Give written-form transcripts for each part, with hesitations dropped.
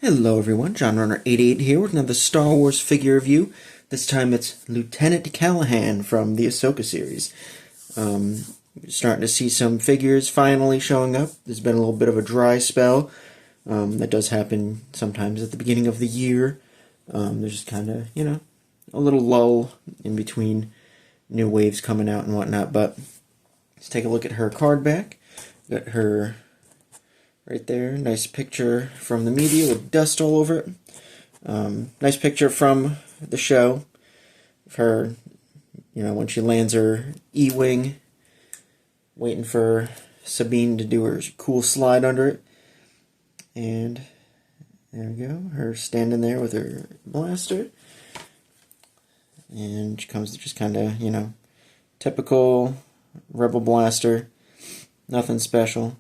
Hello everyone, John Runner 88 here with another Star Wars figure review. This time it's Lieutenant Callahan from the Ahsoka series. Starting to see some figures finally showing up. There's been a little bit of a dry spell. That does happen sometimes at the beginning of the year. There's just kind of, a little lull in between new waves coming out and whatnot. But let's take a look at her card back. Got her right there. Nice picture from the media with dust all over it. Nice picture from the show of her, when she lands her E-Wing, waiting for Sabine to do her cool slide under it. And there we go. Her standing there with her blaster. And she comes just kind of, typical Rebel blaster. Nothing special.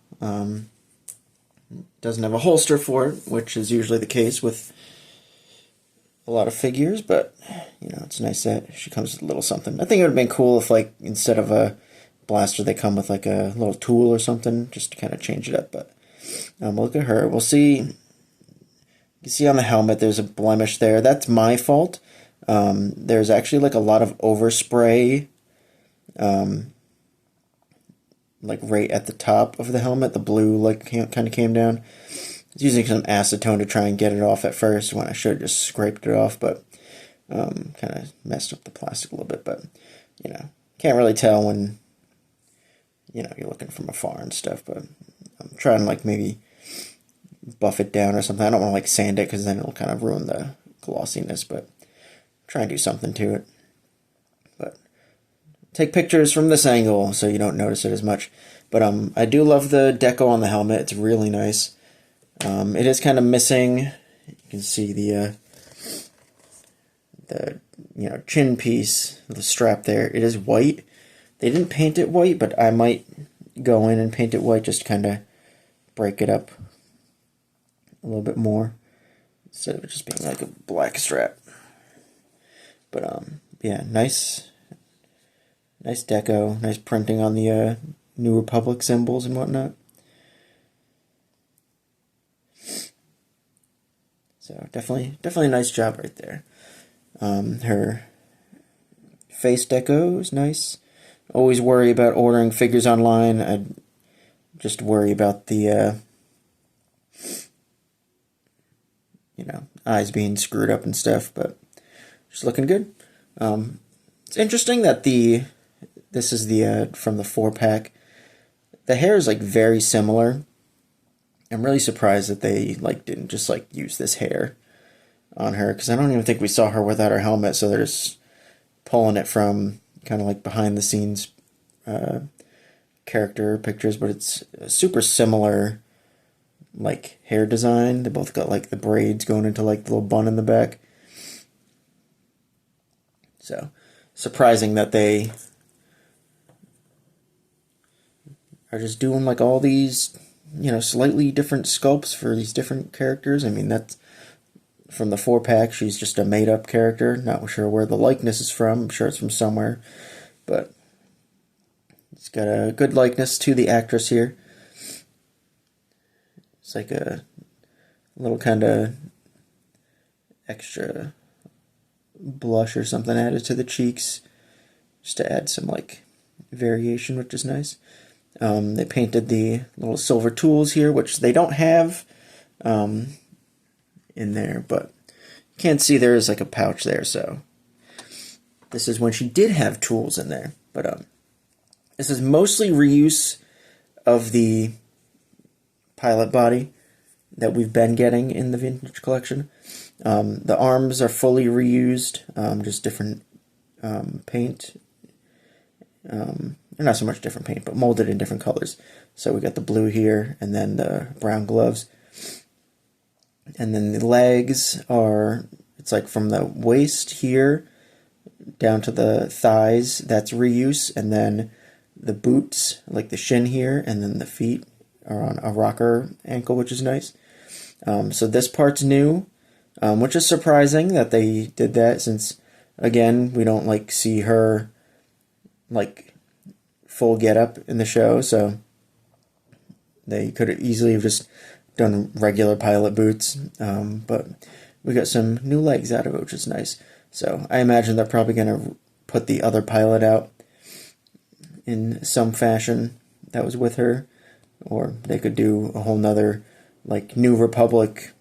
Doesn't have a holster for it, which is usually the case with a lot of figures, but, it's nice that she comes with a little something. I think it would have been cool if, instead of a blaster, they come with, a little tool or something, just to kind of change it up, but look at her. We'll see. You can see on the helmet there's a blemish there. That's my fault. There's actually, a lot of overspray, right at the top of the helmet. The blue, kind of came down. I was using some acetone to try and get it off at first when I should have just scraped it off, but kind of messed up the plastic a little bit, but, can't really tell when, you're looking from afar and stuff, but I'm trying to, maybe buff it down or something. I don't want to, sand it, because then it'll kind of ruin the glossiness, but try and do something to it. But take pictures from this angle so you don't notice it as much. But I do love the deco on the helmet. It's really nice. It is kind of missing. You can see the chin piece, the strap there. It is white. They didn't paint it white, but I might go in and paint it white, just kind of break it up a little bit more instead of it just being like a black strap. But yeah, nice deco, nice printing on the New Republic symbols and whatnot. So definitely a nice job right there. Her face deco is nice. Always worry about ordering figures online. I just worry about the eyes being screwed up and stuff, but just looking good. It's interesting that this is the from the 4-pack. The hair is very similar. I'm really surprised that they didn't just use this hair on her, because I don't even think we saw her without her helmet, so they're just pulling it from kind of behind the scenes character pictures, but it's a super similar hair design. They both got the braids going into the little bun in the back. So surprising that they are just doing all these slightly different sculpts for these different characters. I mean, that's from the 4-pack. She's just a made-up character. Not sure where the likeness is from. I'm sure it's from somewhere, but it's got a good likeness to the actress here. It's a little kind of extra blush or something added to the cheeks, just to add some variation, which is nice. They painted the little silver tools here, which they don't have in there, but you can't see there is a pouch there, so this is when she did have tools in there. But this is mostly reuse of the pilot body that we've been getting in the vintage collection. The arms are fully reused, just different paint. Not so much different paint, but molded in different colors. So we got the blue here, and then the brown gloves. And then the legs are, it's from the waist here down to the thighs, that's reuse. And then the boots, the shin here, and then the feet are on a rocker ankle, which is nice. So this part's new, which is surprising that they did that, since, again, we don't see her full getup in the show, so they could have easily have just done regular pilot boots, but we got some new legs out of it, which is nice. So I imagine they're probably going to put the other pilot out in some fashion that was with her, or they could do a whole nother, like, New Republic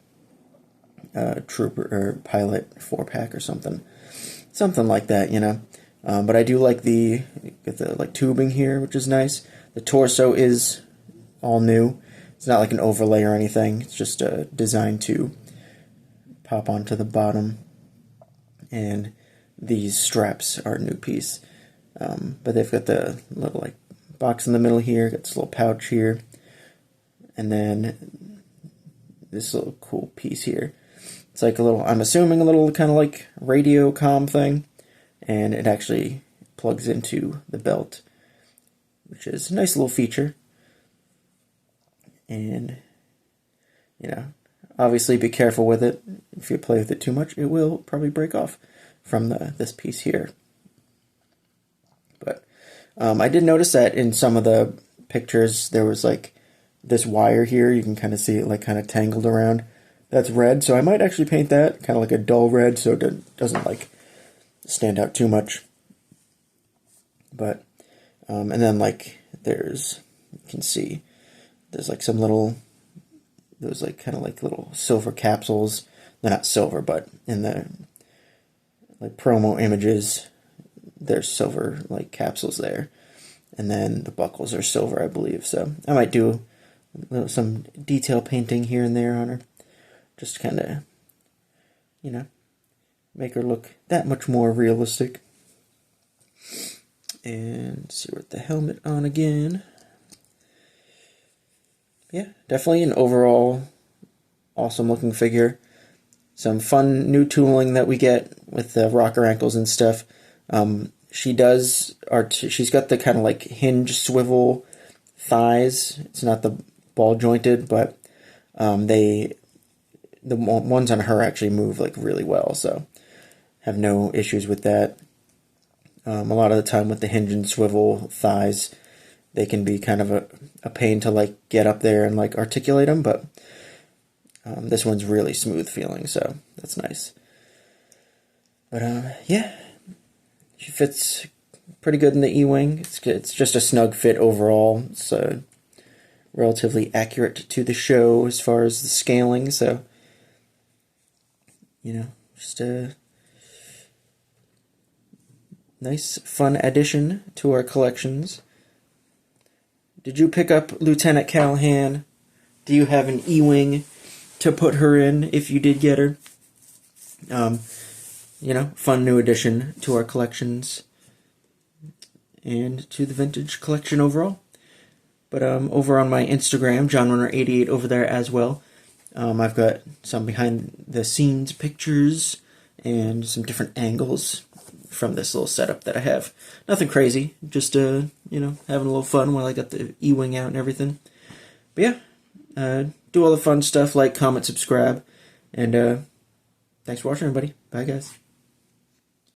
trooper or pilot 4-pack or something like that, you know. But I do like the like tubing here, which is nice. The torso is all new. It's not like an overlay or anything. It's just designed to pop onto the bottom. And these straps are a new piece. But they've got the little like box in the middle here. Got this little pouch here, and then this little cool piece here. It's like a little, I'm assuming a little kind of like radio comm thing, and it actually plugs into the belt, which is a nice little feature. And, you know, obviously be careful with it. If you play with it too much, it will probably break off from this piece here. But I did notice that in some of the pictures there was like this wire here. You can kind of see it like kind of tangled around. That's red, so I might actually paint that kind of like a dull red so it doesn't like stand out too much. But and then like there's, you can see there's like some little, those like kind of like little silver capsules. They're not silver, but in the like promo images there's silver like capsules there, and then the buckles are silver, I believe. So I might do some detail painting here and there on her, just to kind of, you know, make her look that much more realistic. And see with the helmet on again. Yeah, definitely an overall awesome looking figure. Some fun new tooling that we get with the rocker ankles and stuff. She's got the kind of like hinge swivel thighs. It's not the ball jointed, but the ones on her actually move like really well, so have no issues with that. A lot of the time with the hinge and swivel thighs, they can be kind of a pain to like get up there and like articulate them, but this one's really smooth feeling, so that's nice. But yeah, she fits pretty good in the E-wing. It's just a snug fit overall. It's relatively accurate to the show as far as the scaling, so you know, just a nice, fun addition to our collections. Did you pick up Lieutenant Callahan? Do you have an E-wing to put her in if you did get her? You know, fun new addition to our collections and to the vintage collection overall. But over on my Instagram, JohnRunner88 over there as well. I've got some behind the scenes pictures and some different angles from this little setup that I have. Nothing crazy, just you know, having a little fun while I got the E-wing out and everything. But yeah, do all the fun stuff, like, comment, subscribe, and thanks for watching, everybody. Bye, guys.